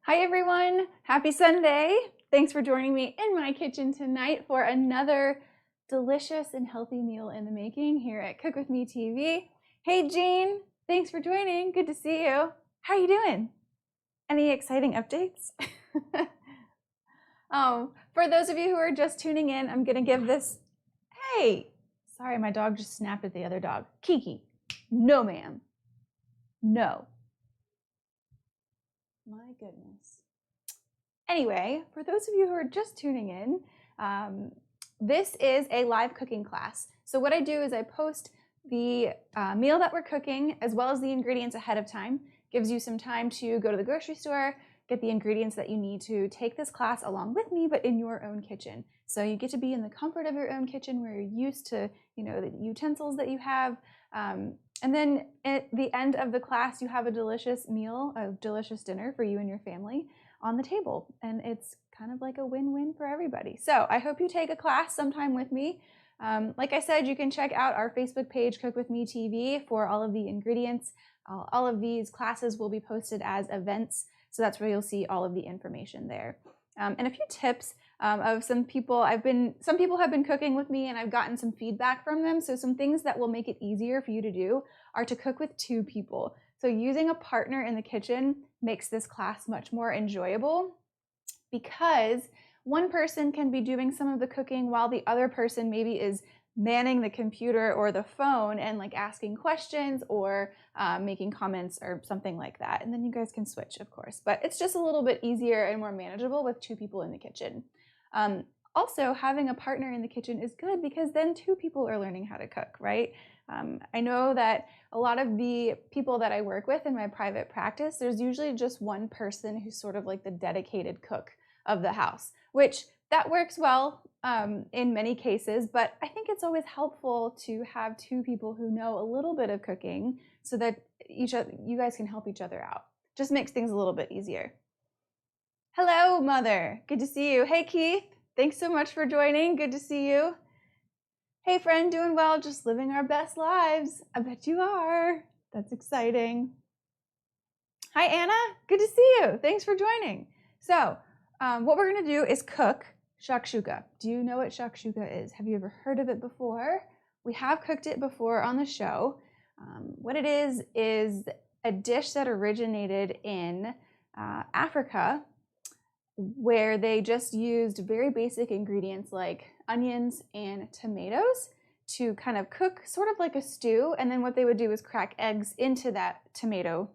Hi everyone, happy Sunday. Thanks for joining me in my kitchen tonight for another delicious and healthy meal in the making here at Cook With Me TV. Hey Jean, thanks for joining. Good to see you. How are you doing? Any exciting updates? For those of you who are just tuning in, I'm gonna give this, hey, sorry, my dog just snapped at the other dog. Kiki, no ma'am, no. My goodness. Anyway, for those of you who are just tuning in, this is a live cooking class. So what I do is I post the meal that we're cooking as well as the ingredients ahead of time. Gives you some time to go to the grocery store, get the ingredients that you need to take this class along with me, but in your own kitchen. So you get to be in the comfort of your own kitchen where you're used to, the utensils that you have. And then at the end of the class, you have a delicious meal, a delicious dinner for you and your family on the table. And it's kind of like a win-win for everybody. So I hope you take a class sometime with me. Like I said, you can check out our Facebook page, Cook With Me TV, for all of the ingredients. All of these classes will be posted as events. So that's where you'll see all of the information there. And a few tips of some people have been cooking with me and I've gotten some feedback from them. So some things that will make it easier for you to do are to cook with two people. So using a partner in the kitchen makes this class much more enjoyable because one person can be doing some of the cooking while the other person maybe is manning the computer or the phone and like asking questions or making comments or something like that. And then you guys can switch, of course, but it's just a little bit easier and more manageable with two people in the kitchen. Also, having a partner in the kitchen is good because then two people are learning how to cook, right? I know that a lot of the people that I work with in my private practice, there's usually just one person who's sort of like the dedicated cook of the house, which that works well in many cases, but I think it's always helpful to have two people who know a little bit of cooking so that you guys can help each other out. Just makes things a little bit easier. Hello, Mother. Good to see you. Hey, Keith. Thanks so much for joining. Good to see you. Hey, friend. Doing well. Just living our best lives. I bet you are. That's exciting. Hi, Anna. Good to see you. Thanks for joining. So what we're going to do is cook shakshuka. Do you know what shakshuka is? Have you ever heard of it before? We have cooked it before on the show. What it is a dish that originated in Africa, where they just used very basic ingredients like onions and tomatoes to kind of cook sort of like a stew. And then what they would do is crack eggs into that tomato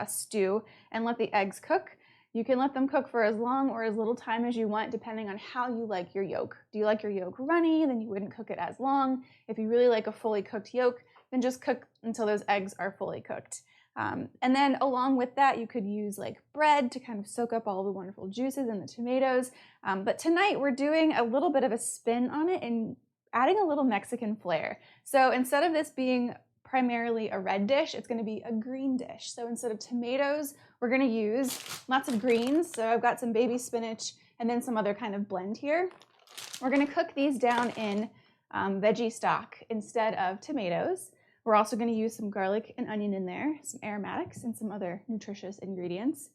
stew and let the eggs cook. You can let them cook for as long or as little time as you want, depending on how you like your yolk. Do you like your yolk runny? Then you wouldn't cook it as long. If you really like a fully cooked yolk, then just cook until those eggs are fully cooked. And then along with that, you could use like bread to kind of soak up all the wonderful juices in the tomatoes. But tonight we're doing a little bit of a spin on it and adding a little Mexican flair. So instead of this being primarily a red dish, it's going to be a green dish. So instead of tomatoes, we're going to use lots of greens. So I've got some baby spinach and then some other kind of blend here. We're going to cook these down in veggie stock instead of tomatoes. We're also going to use some garlic and onion in there, some aromatics and some other nutritious ingredients.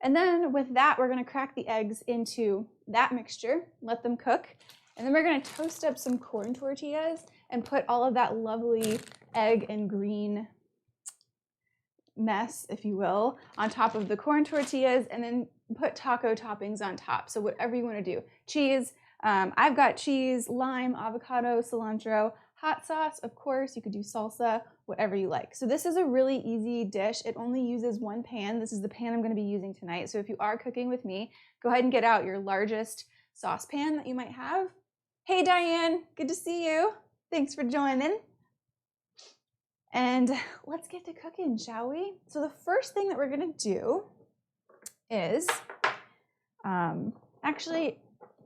And then with that, we're going to crack the eggs into that mixture, let them cook. And then we're going to toast up some corn tortillas and put all of that lovely egg and green mess, if you will, on top of the corn tortillas, and then put taco toppings on top. So whatever you want to do. Cheese, I've got cheese, lime, avocado, cilantro, hot sauce, of course, you could do salsa, whatever you like. So this is a really easy dish. It only uses one pan. This is the pan I'm going to be using tonight. So if you are cooking with me, go ahead and get out your largest saucepan that you might have. Hey, Diane, good to see you. Thanks for joining. And let's get to cooking, shall we? So the first thing that we're going to do is, actually,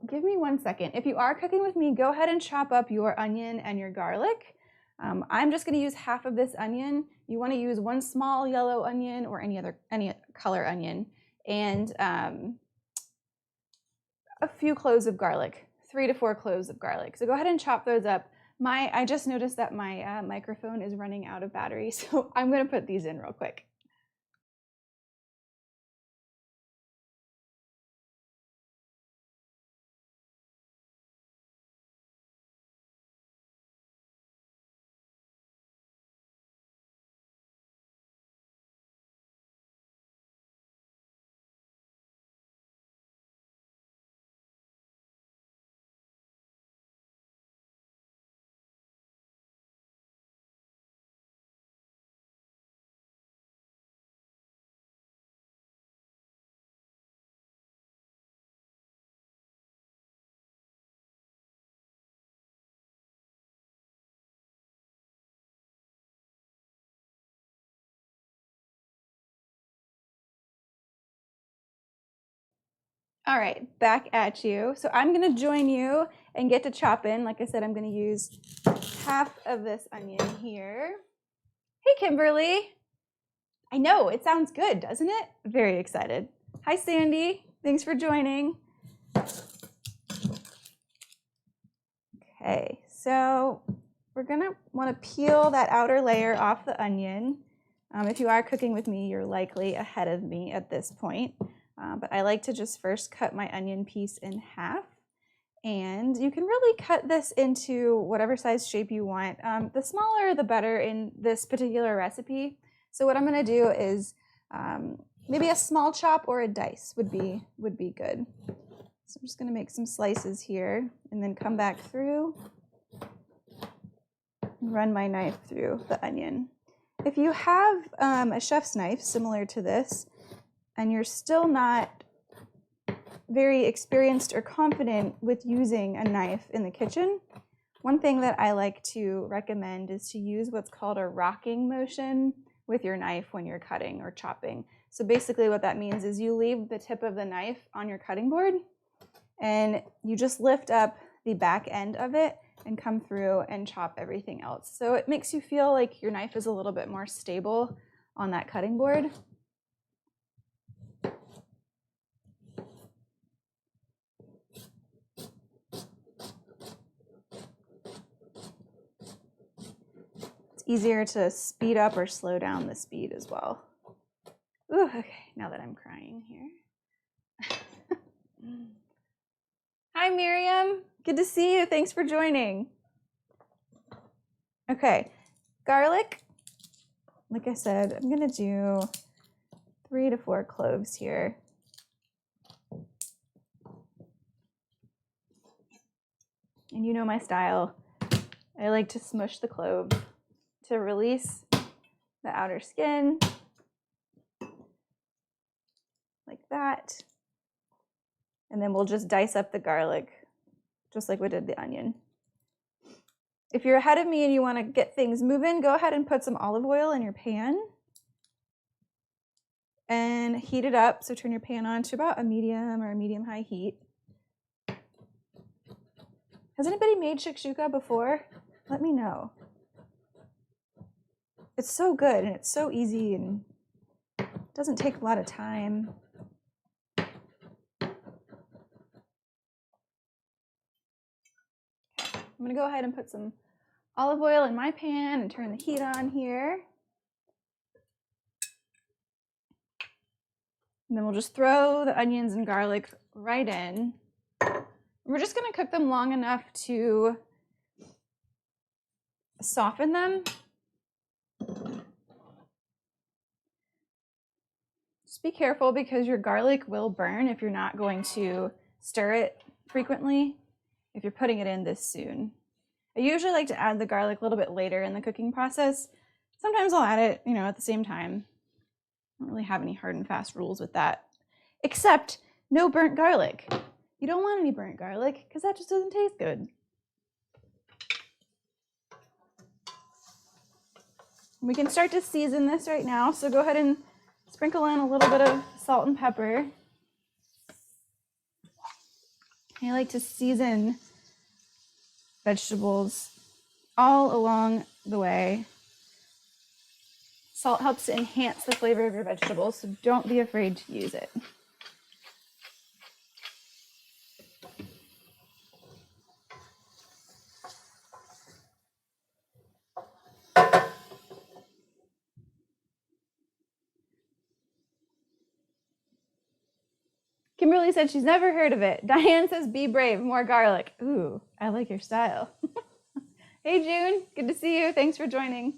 give me 1 second. If you are cooking with me, go ahead and chop up your onion and your garlic. I'm just going to use half of this onion. You want to use one small yellow onion or any color onion, and a few cloves of garlic, 3 to 4 cloves of garlic. So go ahead and chop those up. I just noticed that my microphone is running out of battery, so I'm going to put these in real quick. All right, back at you. So I'm gonna join you and get to chopping. Like I said, I'm gonna use half of this onion here. Hey, Kimberly. I know, it sounds good, doesn't it? Very excited. Hi, Sandy. Thanks for joining. Okay, so we're gonna wanna peel that outer layer off the onion. If you are cooking with me, you're likely ahead of me at this point. But I like to just first cut my onion piece in half. And you can really cut this into whatever size shape you want. The smaller, the better in this particular recipe. So what I'm gonna do is maybe a small chop or a dice would be good. So I'm just gonna make some slices here and then come back through and run my knife through the onion. If you have a chef's knife similar to this, and you're still not very experienced or confident with using a knife in the kitchen, one thing that I like to recommend is to use what's called a rocking motion with your knife when you're cutting or chopping. So basically what that means is you leave the tip of the knife on your cutting board and you just lift up the back end of it and come through and chop everything else. So it makes you feel like your knife is a little bit more stable on that cutting board. Easier to speed up or slow down the speed as well. Ooh, okay, now that I'm crying here. Hi, Miriam. Good to see you. Thanks for joining. Okay, garlic. Like I said, I'm gonna do 3 to 4 cloves here. And you know my style. I like to smush the clove to release the outer skin, like that. And then we'll just dice up the garlic, just like we did the onion. If you're ahead of me and you want to get things moving, go ahead and put some olive oil in your pan and heat it up. So turn your pan on to about a medium or a medium-high heat. Has anybody made shakshuka before? Let me know. It's so good and it's so easy and doesn't take a lot of time. I'm gonna go ahead and put some olive oil in my pan and turn the heat on here. And then we'll just throw the onions and garlic right in. We're just gonna cook them long enough to soften them. Just be careful because your garlic will burn if you're not going to stir it frequently if you're putting it in this soon. I usually like to add the garlic a little bit later in the cooking process. Sometimes I'll add it, at the same time. I don't really have any hard and fast rules with that, except no burnt garlic. You don't want any burnt garlic because that just doesn't taste good. We can start to season this right now, so go ahead and sprinkle in a little bit of salt and pepper. I like to season vegetables all along the way. Salt helps to enhance the flavor of your vegetables, so don't be afraid to use it. Kimberly said she's never heard of it. Diane says, be brave, more garlic. Ooh, I like your style. Hey, June, good to see you. Thanks for joining.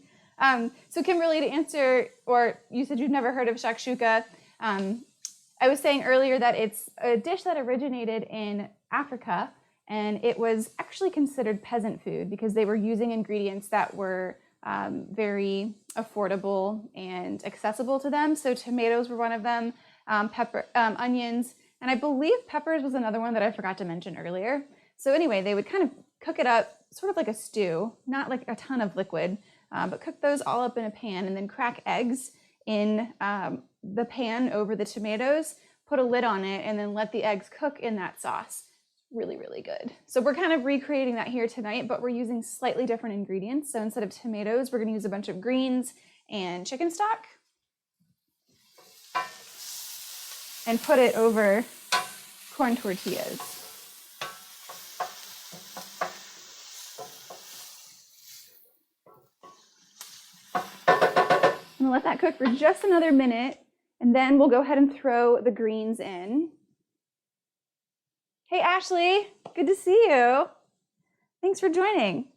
So Kimberly, to answer, or you said you've never heard of shakshuka. I was saying earlier that it's a dish that originated in Africa, and it was actually considered peasant food because they were using ingredients that were very affordable and accessible to them. So tomatoes were one of them, onions, and I believe peppers was another one that I forgot to mention earlier. So anyway, they would kind of cook it up sort of like a stew, not like a ton of liquid, but cook those all up in a pan and then crack eggs in the pan over the tomatoes, put a lid on it, and then let the eggs cook in that sauce. Really, really good. So we're kind of recreating that here tonight, but we're using slightly different ingredients. So instead of tomatoes, we're going to use a bunch of greens and chicken stock and put it over corn tortillas. I'm gonna let that cook for just another minute, and then we'll go ahead and throw the greens in. Hey, Ashley, good to see you. Thanks for joining.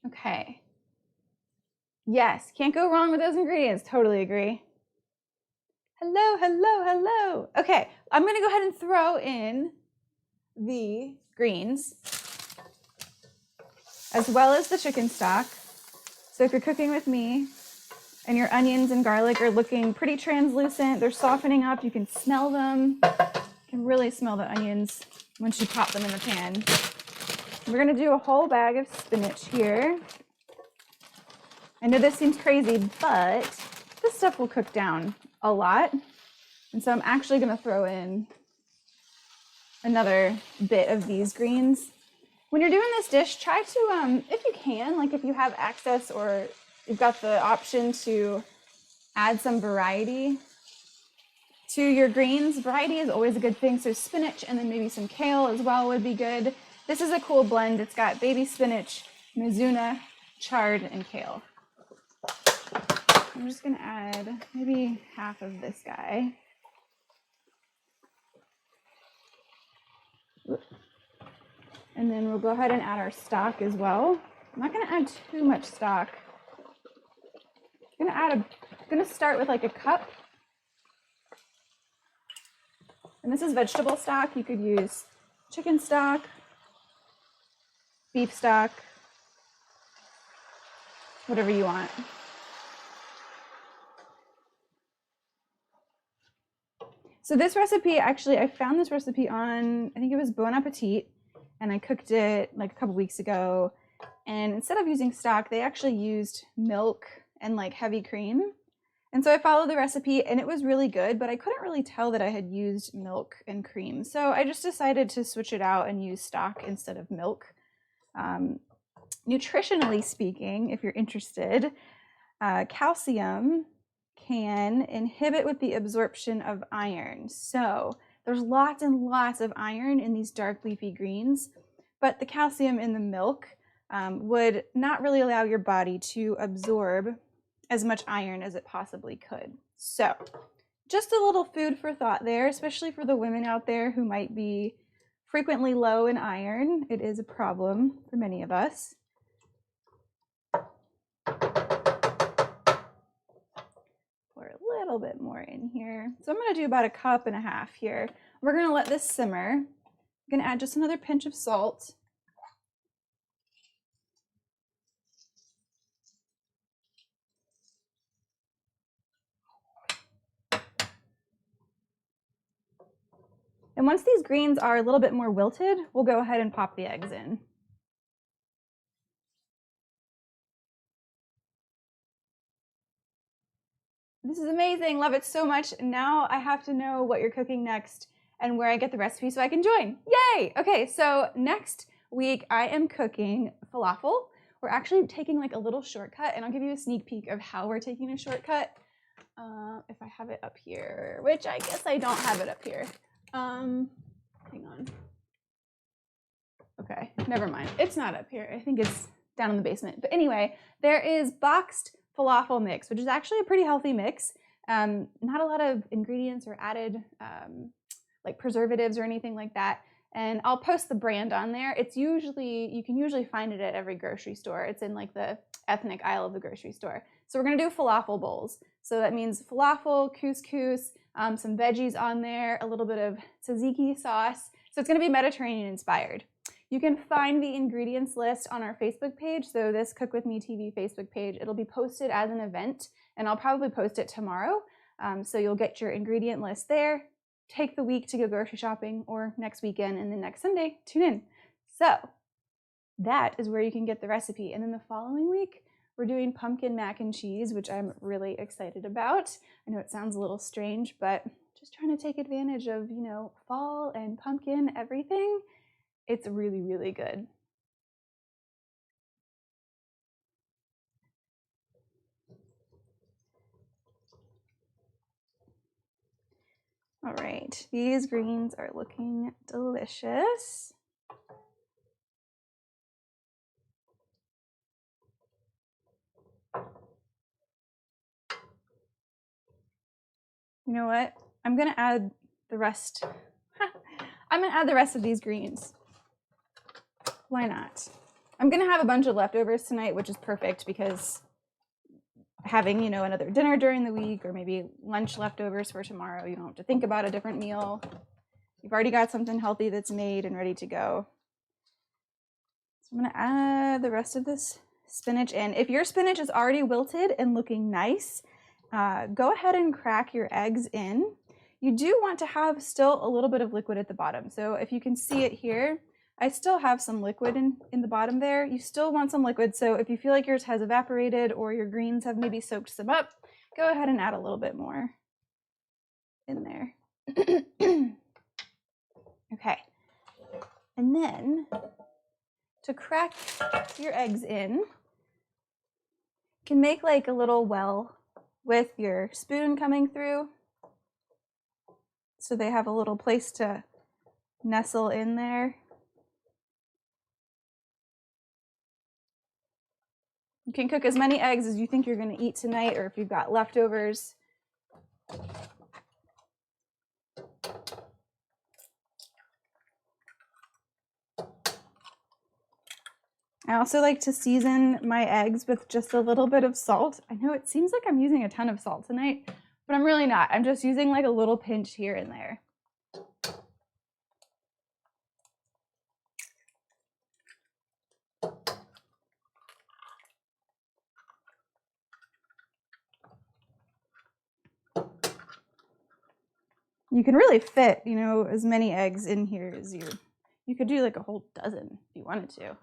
Okay. Yes, can't go wrong with those ingredients. Totally agree. Hello, hello, hello. Okay, I'm going to go ahead and throw in the greens as well as the chicken stock. So if you're cooking with me and your onions and garlic are looking pretty translucent, they're softening up, you can smell them. You can really smell the onions once you pop them in the pan. We're going to do a whole bag of spinach here. I know this seems crazy, but this stuff will cook down a lot. And so I'm actually going to throw in another bit of these greens. When you're doing this dish, try to, if you can, like if you have access or you've got the option to add some variety to your greens. Variety is always a good thing. So spinach and then maybe some kale as well would be good. This is a cool blend. It's got baby spinach, mizuna, chard, and kale. I'm just going to add maybe half of this guy. And then we'll go ahead and add our stock as well. I'm not going to add too much stock. I'm going to start with like a cup. And this is vegetable stock. You could use chicken stock, beef stock, whatever you want. So this recipe, actually, I found this recipe on, I think it was Bon Appetit, and I cooked it like a couple weeks ago. And instead of using stock, they actually used milk and like heavy cream. And so I followed the recipe and it was really good, but I couldn't really tell that I had used milk and cream. So I just decided to switch it out and use stock instead of milk. Nutritionally speaking, if you're interested, calcium can inhibit with the absorption of iron. So there's lots and lots of iron in these dark leafy greens, but the calcium in the milk would not really allow your body to absorb as much iron as it possibly could. So just a little food for thought there, especially for the women out there who might be frequently low in iron. It is a problem for many of us. Pour a little bit more in here. So I'm going to do about 1.5 cups here. We're going to let this simmer. I'm going to add just another pinch of salt. And once these greens are a little bit more wilted, we'll go ahead and pop the eggs in. This is amazing. Love it so much. Now I have to know what you're cooking next and where I get the recipe so I can join. Yay! Okay, so next week I am cooking falafel. We're actually taking like a little shortcut, and I'll give you a sneak peek of how we're taking a shortcut. If I have it up here, which I guess I don't have it up here. Hang on. Okay, never mind. It's not up here. I think it's down in the basement. But anyway, there is boxed falafel mix, which is actually a pretty healthy mix. Not a lot of ingredients or added like preservatives or anything like that. And I'll post the brand on there. It's usually, you can usually find it at every grocery store. It's in like the ethnic aisle of the grocery store. So we're gonna do falafel bowls. So that means falafel, couscous, some veggies on there, a little bit of tzatziki sauce. So it's gonna be Mediterranean inspired. You can find the ingredients list on our Facebook page. So this Cook With Me TV Facebook page, it'll be posted as an event, and I'll probably post it tomorrow. So you'll get your ingredient list there. Take the week to go grocery shopping, or next weekend, and then next Sunday, tune in. So that is where you can get the recipe. And then the following week, we're doing pumpkin mac and cheese, which I'm really excited about. I know it sounds a little strange, but just trying to take advantage of, you know, fall and pumpkin, everything. It's really, really good. All right, these greens are looking delicious. You know what? I'm gonna add the rest. I'm gonna add the rest of these greens. Why not? I'm gonna have a bunch of leftovers tonight, which is perfect because having, you know, another dinner during the week or maybe lunch leftovers for tomorrow, you don't have to think about a different meal. You've already got something healthy that's made and ready to go. So I'm gonna add the rest of this spinach in. If your spinach is already wilted and looking nice, go ahead and crack your eggs in. You do want to have still a little bit of liquid at the bottom. So if you can see it here, I still have some liquid in the bottom there. You still want some liquid, so if you feel like yours has evaporated or your greens have maybe soaked some up, go ahead and add a little bit more in there. Okay, and then to crack your eggs in, you can make like a little well with your spoon coming through, so they have a little place to nestle in there. You can cook as many eggs as you think you're going to eat tonight, or if you've got leftovers. I also like to season my eggs with just a little bit of salt. I know it seems like I'm using a ton of salt tonight, but I'm really not. I'm just using like a little pinch here and there. You can really fit, you know, as many eggs in here as you could do like a whole dozen if you wanted to.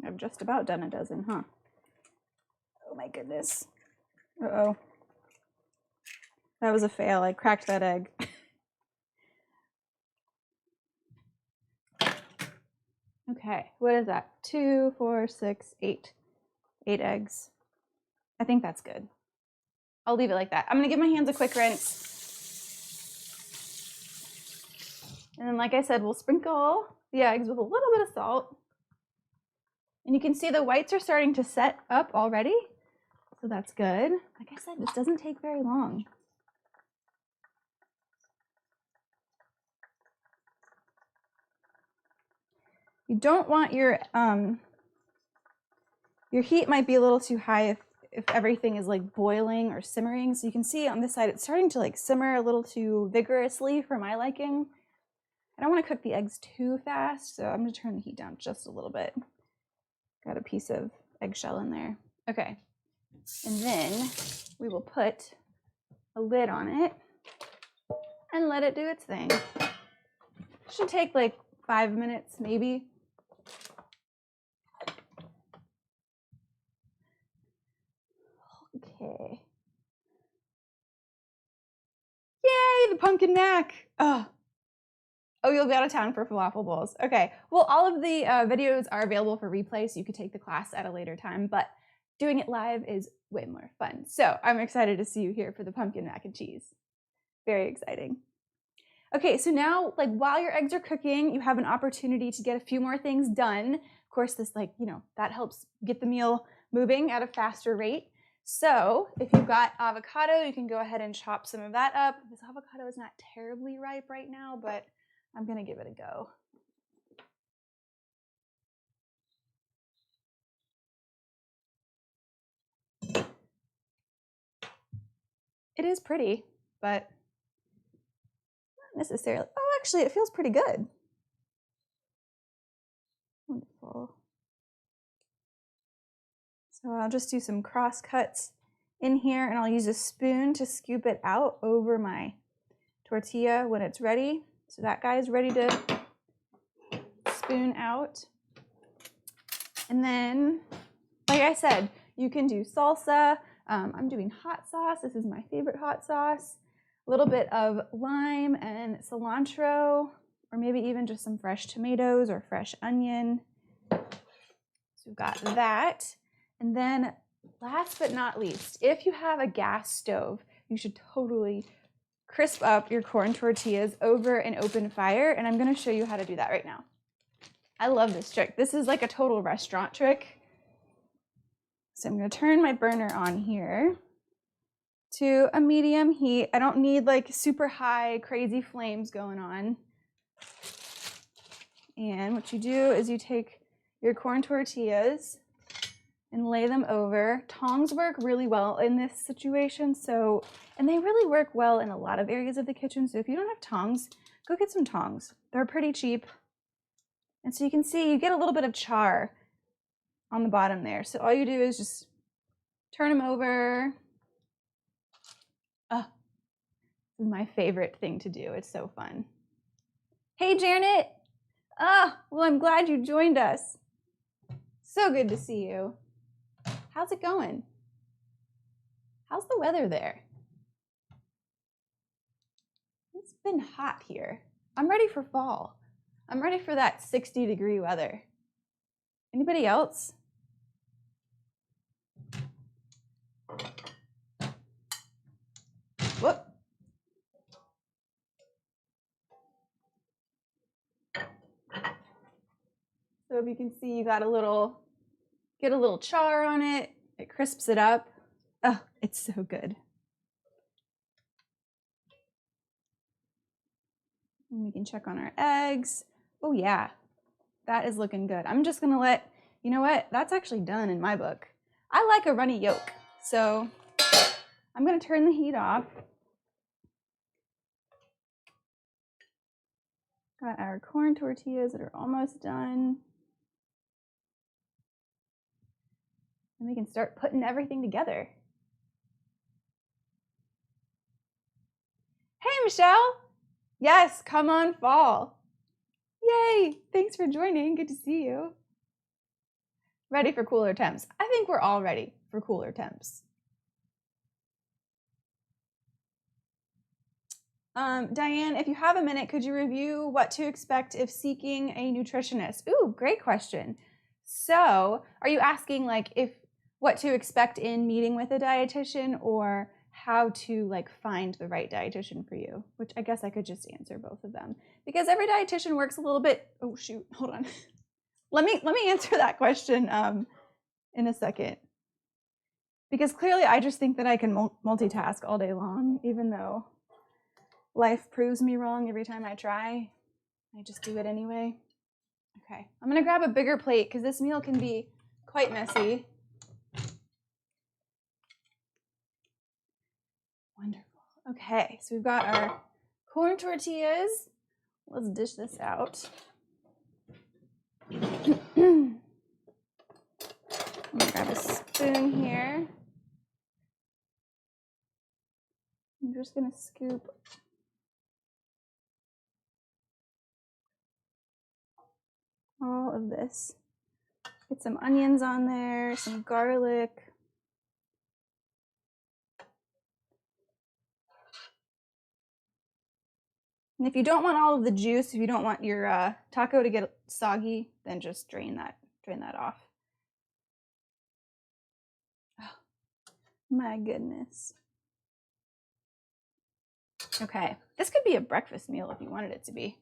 I've just about done a dozen, huh? Oh my goodness. Uh-oh. That was a fail. I cracked that egg. Okay, what is that? 2, 4, 6, 8. 8 eggs. I think that's good. I'll leave it like that. I'm gonna give my hands a quick rinse. And then, like I said, we'll sprinkle the eggs with a little bit of salt. And you can see the whites are starting to set up already. So that's good. Like I said, this doesn't take very long. You don't want your heat might be a little too high if everything is like boiling or simmering. So you can see on this side, it's starting to like simmer a little too vigorously for my liking. I don't want to cook the eggs too fast, so I'm gonna turn the heat down just a little bit. Got a piece of eggshell in there. Okay, and then we will put a lid on it and let it do its thing. Should take like 5 minutes maybe. Okay. Yay, the pumpkin mac. Oh, you'll be out of town for falafel bowls. Okay, well, all of the videos are available for replay, so you could take the class at a later time, but doing it live is way more fun. So I'm excited to see you here for the pumpkin mac and cheese. Very exciting. Okay, so now, like, while your eggs are cooking, you have an opportunity to get a few more things done. Of course, this, like, you know, that helps get the meal moving at a faster rate. So if you've got avocado, you can go ahead and chop some of that up. This avocado is not terribly ripe right now, but I'm gonna give it a go. It is pretty, but not necessarily. Oh, actually, it feels pretty good. Wonderful. So I'll just do some cross cuts in here, and I'll use a spoon to scoop it out over my tortilla when it's ready. So that guy is ready to spoon out. And then, like I said, you can do salsa. I'm doing hot sauce. This is my favorite hot sauce. A little bit of lime and cilantro, or maybe even just some fresh tomatoes or fresh onion. So we've got that. And then last but not least, if you have a gas stove, you should totally crisp up your corn tortillas over an open fire. And I'm going to show you how to do that right now. I love this trick. This is like a total restaurant trick. So I'm going to turn my burner on here to a medium heat. I don't need like super high, crazy flames going on. And what you do is you take your corn tortillas and lay them over. Tongs work really well in this situation, and they really work well in a lot of areas of the kitchen. So if you don't have tongs, go get some tongs. They're pretty cheap. And so you can see you get a little bit of char on the bottom there. So all you do is just turn them over. Oh, this is my favorite thing to do. It's so fun. Hey, Janet. Oh, well, I'm glad you joined us. So good to see you. How's it going? How's the weather there? It's been hot here. I'm ready for fall. I'm ready for that 60-degree weather. Anybody else? Whoop. So if you can see, you got get a little char on it. It crisps it up. Oh, it's so good. And we can check on our eggs. Oh yeah, that is looking good. I'm just gonna you know what? That's actually done in my book. I like a runny yolk. So I'm gonna turn the heat off. Got our corn tortillas that are almost done. And we can start putting everything together. Hey, Michelle. Yes, come on, fall. Yay, thanks for joining. Good to see you. Ready for cooler temps. I think we're all ready for cooler temps. Diane, if you have a minute, could you review what to expect if seeking a nutritionist? Ooh, great question. So, are you asking what to expect in meeting with a dietitian, or how to find the right dietitian for you? Which I guess I could just answer both of them, because every dietitian works a little bit. Oh shoot, hold on. let me answer that question in a second, because clearly I just think that I can multitask all day long, even though life proves me wrong every time I try. I just do it anyway. Okay, I'm gonna grab a bigger plate because this meal can be quite messy. Wonderful. Okay, so we've got our corn tortillas. Let's dish this out. I'm gonna grab a spoon here. I'm just gonna scoop all of this. Get some onions on there, some garlic. And if you don't want all of the juice, if you don't want your taco to get soggy, then just drain that off. Oh, my goodness. Okay, this could be a breakfast meal if you wanted it to be.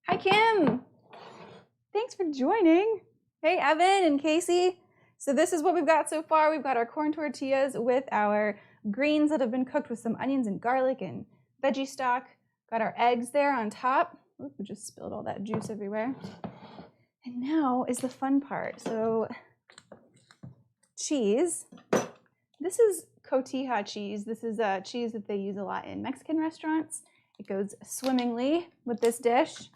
Hi, Kim. Thanks for joining. Hey, Evan and Casey. So this is what we've got so far. We've got our corn tortillas with our greens that have been cooked with some onions and garlic and veggie stock. Got our eggs there on top. Oops, we just spilled all that juice everywhere. And now is the fun part. So cheese. This is cotija cheese. This is a cheese that they use a lot in Mexican restaurants. It goes swimmingly with this dish.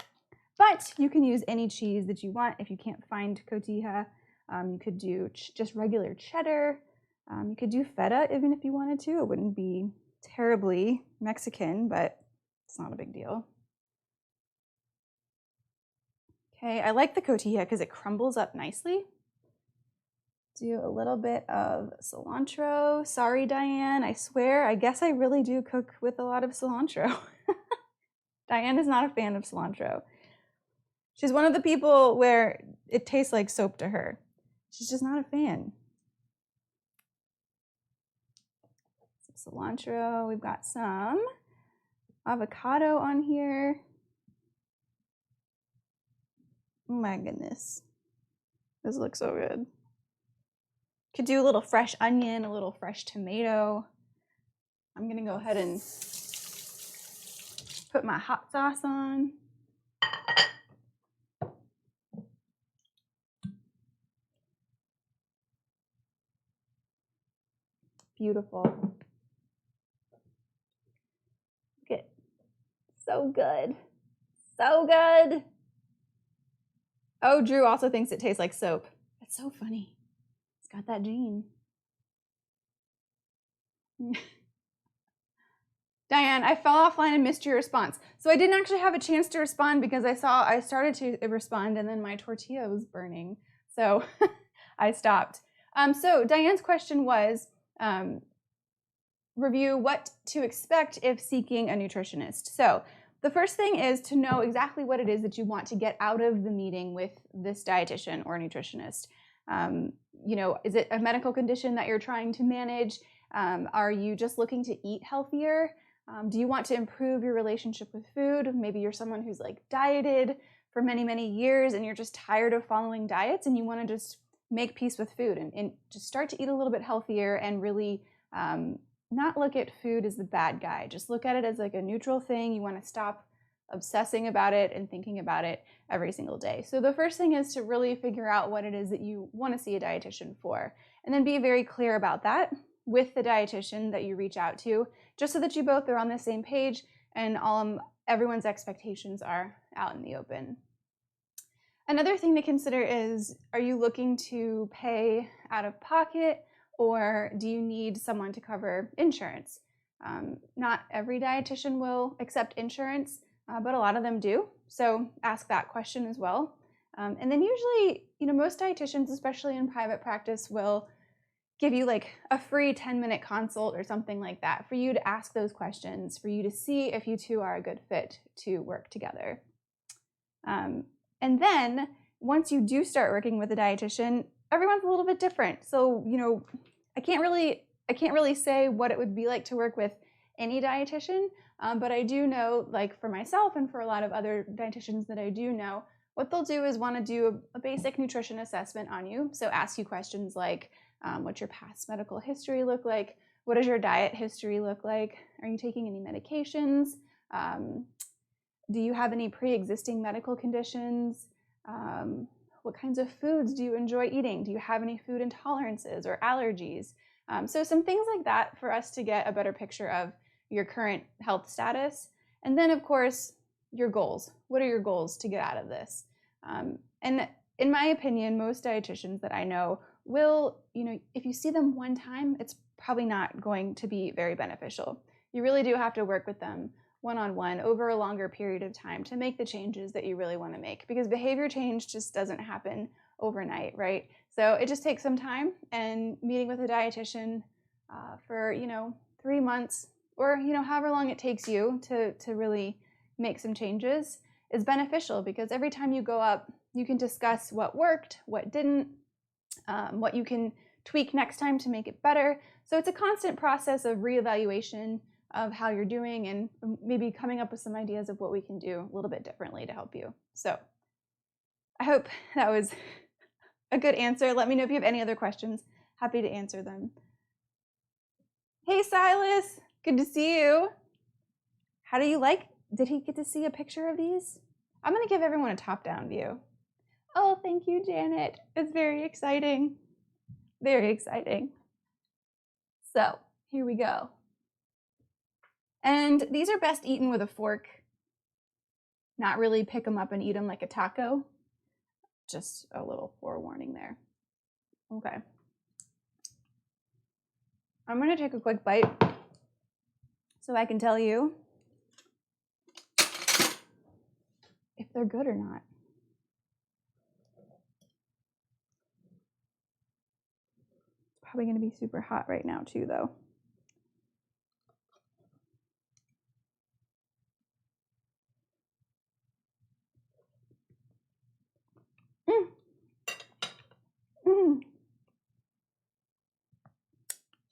But you can use any cheese that you want. If you can't find cotija, you could do just regular cheddar. You could do feta even if you wanted to. It wouldn't be terribly Mexican, but it's not a big deal. Okay, I like the cotija because it crumbles up nicely. Do a little bit of cilantro. Sorry, Diane, I swear, I guess I really do cook with a lot of cilantro. Diane is not a fan of cilantro. She's one of the people where it tastes like soap to her. She's just not a fan. Some cilantro. We've got some avocado on here. Oh my goodness. This looks so good. Could do a little fresh onion, a little fresh tomato. I'm gonna go ahead and put my hot sauce on. Beautiful. Look at, so good. So good. Oh, Drew also thinks it tastes like soap. That's so funny. It's got that gene. Diane, I fell offline and missed your response. So I didn't actually have a chance to respond because I started to respond and then my tortilla was burning. So I stopped. So Diane's question was, review what to expect if seeking a nutritionist. So the first thing is to know exactly what it is that you want to get out of the meeting with this dietitian or nutritionist. Is it a medical condition that you're trying to manage? Are you just looking to eat healthier? Do you want to improve your relationship with food? Maybe you're someone who's like dieted for many, many years and you're just tired of following diets and you want to just make peace with food and just start to eat a little bit healthier and really not look at food as the bad guy. Just look at it as like a neutral thing. You want to stop obsessing about it and thinking about it every single day. So the first thing is to really figure out what it is that you want to see a dietitian for, and then be very clear about that with the dietitian that you reach out to, just so that you both are on the same page and everyone's expectations are out in the open. Another thing to consider is, are you looking to pay out of pocket or do you need someone to cover insurance? Not every dietitian will accept insurance, but a lot of them do. So ask that question as well. And then usually, most dietitians, especially in private practice, will give you like a free 10-minute consult or something like that for you to ask those questions, for you to see if you two are a good fit to work together. And then once you do start working with a dietitian, everyone's a little bit different. So, I can't really say what it would be like to work with any dietitian, but I do know, like for myself and for a lot of other dietitians that I do know, what they'll do is want to do a basic nutrition assessment on you. So ask you questions like, what's your past medical history look like? What does your diet history look like? Are you taking any medications? Do you have any pre-existing medical conditions? What kinds of foods do you enjoy eating? Do you have any food intolerances or allergies? So some things like that for us to get a better picture of your current health status. And then, of course, your goals. What are your goals to get out of this? And in my opinion, most dietitians that I know will, if you see them one time, it's probably not going to be very beneficial. You really do have to work with them one-on-one over a longer period of time to make the changes that you really want to make, because behavior change just doesn't happen overnight, right? So it just takes some time, and meeting with a dietitian for 3 months or however long it takes you to really make some changes is beneficial, because every time you go up, you can discuss what worked, what didn't, what you can tweak next time to make it better. So it's a constant process of reevaluation of how you're doing and maybe coming up with some ideas of what we can do a little bit differently to help you. So I hope that was a good answer. Let me know if you have any other questions. Happy to answer them. Hey, Silas, good to see you. How do you like, did he get to see a picture of these? I'm gonna give everyone a top-down view. Oh, thank you, Janet. It's very exciting. Very exciting. So here we go. And these are best eaten with a fork. Not really pick them up and eat them like a taco. Just a little forewarning there. Okay. I'm gonna take a quick bite so I can tell you if they're good or not. It's probably gonna be super hot right now too, though.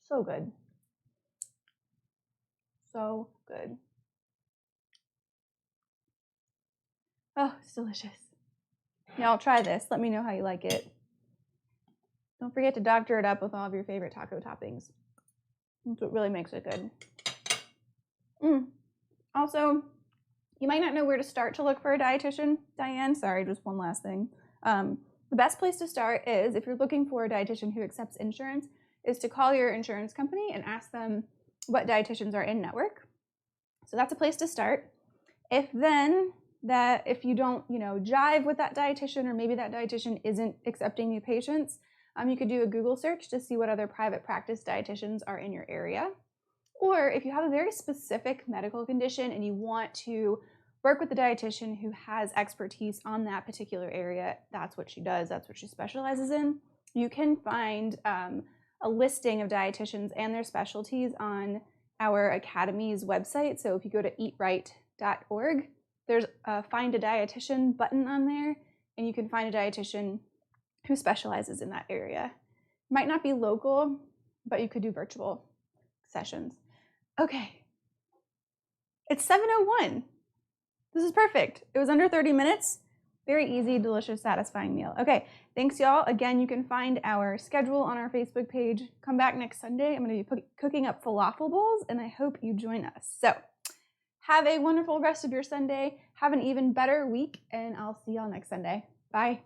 So good. So good. Oh, it's delicious. Now try this. Let me know how you like it. Don't forget to doctor it up with all of your favorite taco toppings. That's what really makes it good. Also, you might not know where to start to look for a dietitian. Diane, sorry, just one last thing. The best place to start is, if you're looking for a dietitian who accepts insurance, is to call your insurance company and ask them what dietitians are in network. So that's a place to start. If you don't, jive with that dietitian, or maybe that dietitian isn't accepting new patients, you could do a Google search to see what other private practice dietitians are in your area. Or if you have a very specific medical condition and you want to work with a dietitian who has expertise on that particular area, that's what she does, that's what she specializes in. You can find a listing of dietitians and their specialties on our Academy's website. So if you go to eatright.org, there's a Find a Dietitian button on there, and you can find a dietitian who specializes in that area. Might not be local, but you could do virtual sessions. Okay, it's 7:01. This is perfect. It was under 30 minutes. Very easy, delicious, satisfying meal. Okay, thanks y'all. Again, you can find our schedule on our Facebook page. Come back next Sunday. I'm going to be cooking up falafel bowls, and I hope you join us. So have a wonderful rest of your Sunday. Have an even better week, and I'll see y'all next Sunday. Bye.